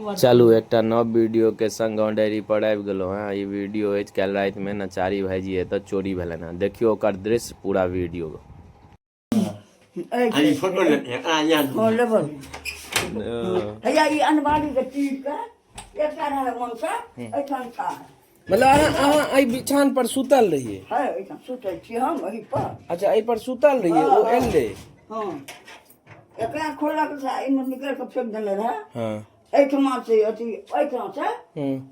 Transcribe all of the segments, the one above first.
चलू एक नव वीडियो के संग गाँव डायरी पर आबि गेलहुँ हैं। ई वीडियो अछि काल्हि राति में नचारी भाईजी एतऽ चोरी भेलनि हैं। देखियो ओकर दृश्य पूरा वीडियो। मतलब अहाँ एहि बिछान पर सुतल रहिए? सुतल छी हम एहि पर। अच्छा एहि पर सुतल रहिए? ओ एले? हां एकरा खोलक से एमे निकल के फेंक देले रहे। हां एठमा से अथी एठमा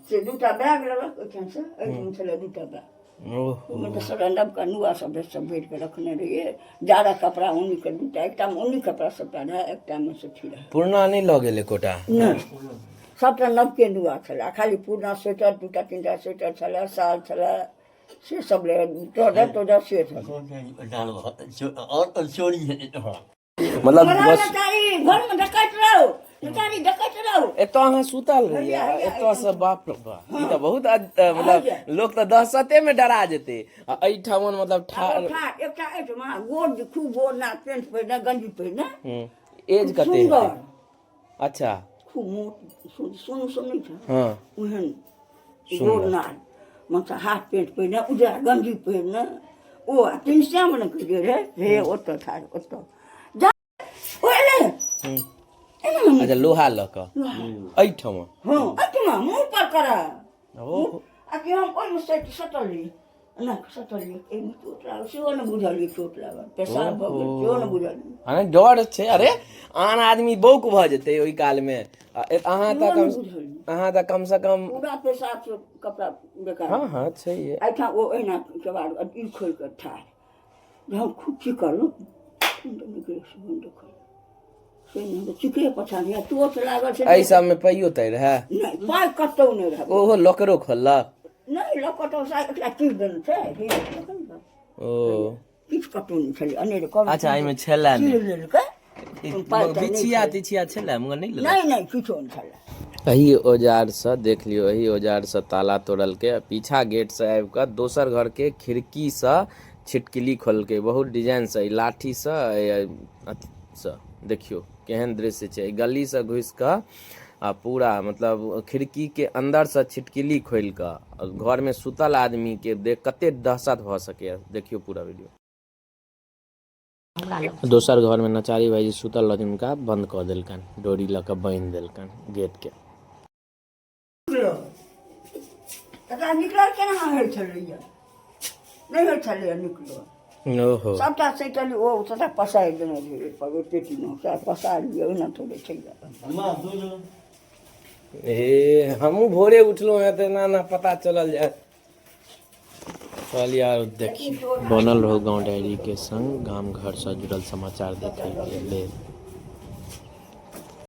से दूटा बैग लेलक एठमा से एठमा से दूटा बैग। ओहो मतलब सरंडम का नुआ सब भर के रखने रहिए। ज्यादा कपड़ा ऊनी के दूटा एकटा में ऊनी कपड़ा सबटा रहे एकटा में से थी रहे। पुरना नहीं ल गेले कोटा? नहीं सबटा नवके नुआ छला। खाली पुरना स्वेटर दूटा तीनटा स्वेटर छला साल छला से सब ले तो से था। और चोरी मतलब बस घर में डकैत रहो बेचारी डकैत रहो। एतो अहाँ सुतल रहिए? एतो से बाप रे बाप ई त बहुत मतलब लोग त दहशते में डरा जेते। एई ठामन मतलब ठार एकटा एठमा गोड खूब गोड ना पेंट पहिने गंजी पहिने। एज कते है? अच्छा खूब मोट सुन नहीं था। हां ओहन गोड ना मतलब हाफ पेंट पहिने उजरा गंजी पहिने। ओ तीन श्याम न के रे हे ओतो था ओतो जा ओले। अच्छा लोहा लक एई ठम? हां एठमा मुंह पर करा। ओ अभी हम कोई में सटली ना सटली ए में चोट लागल सेहो न बुझलिए चोट लागल पेशाब भ गेल सेहो न बुझलिए। अरे डर छे। अरे आन आदमी बौक भ जेते ओई काल में। अहाँ त कम से कम पूरा पेशाब से कपड़ा बेकार। हां हां सही है। ऐठा ओ एना के बाद ई खोल के ठाड़ हम खूब चिकल निकले सुगंध देखो से न चिके पछानिया चोट लागल से। एई सब में पाइयो तै रहे? नहीं पाइ कतौ नहीं रहे। ओहो लकरो खोललक? नहीं लकटो सा एकटा चीज देन छे। ओ किछ कतौ नहीं छले अनेर कर। अच्छा एई में छेला नहीं? चीज लेलके बिछिया तिछिया छेला मगर नहीं लेलक? नहीं नहीं किछो नहीं छले। एही औजार से देख लियो, एही औजार से ताला तोड़ल के पीछा गेट से आबि के दोसर घर के खिड़की से छिटकिली खोल के बहुत डिजाइन से लाठी से देखियो केहन दृश्य छे। गली से घुस के आ पूरा मतलब खिड़की के अंदर से छिटकिली खोल के घर में सुतल आदमी के देख कते दहशत भ सके। देखियो पूरा वीडियो। दोसर घर में नचारी भाईजी सुतल रहथिन, उनका बंद कर देलकन, डोरी लके बांध देलकन गेट के। तका निकल केना होय छलैया? नहीं होय छलैया निकलो। ओहो सबटा सैटली ओ सबटा पसार देने रहे पर पेटी में सब पसार लियो ना थोड़े छैया। ए हमहू भोरे उठलो है त ना पता चलल जाए। चल यार देखिए बनल रहो गाँव डायरी के संग गाम घर से जुड़ल समाचार देखे के लेल।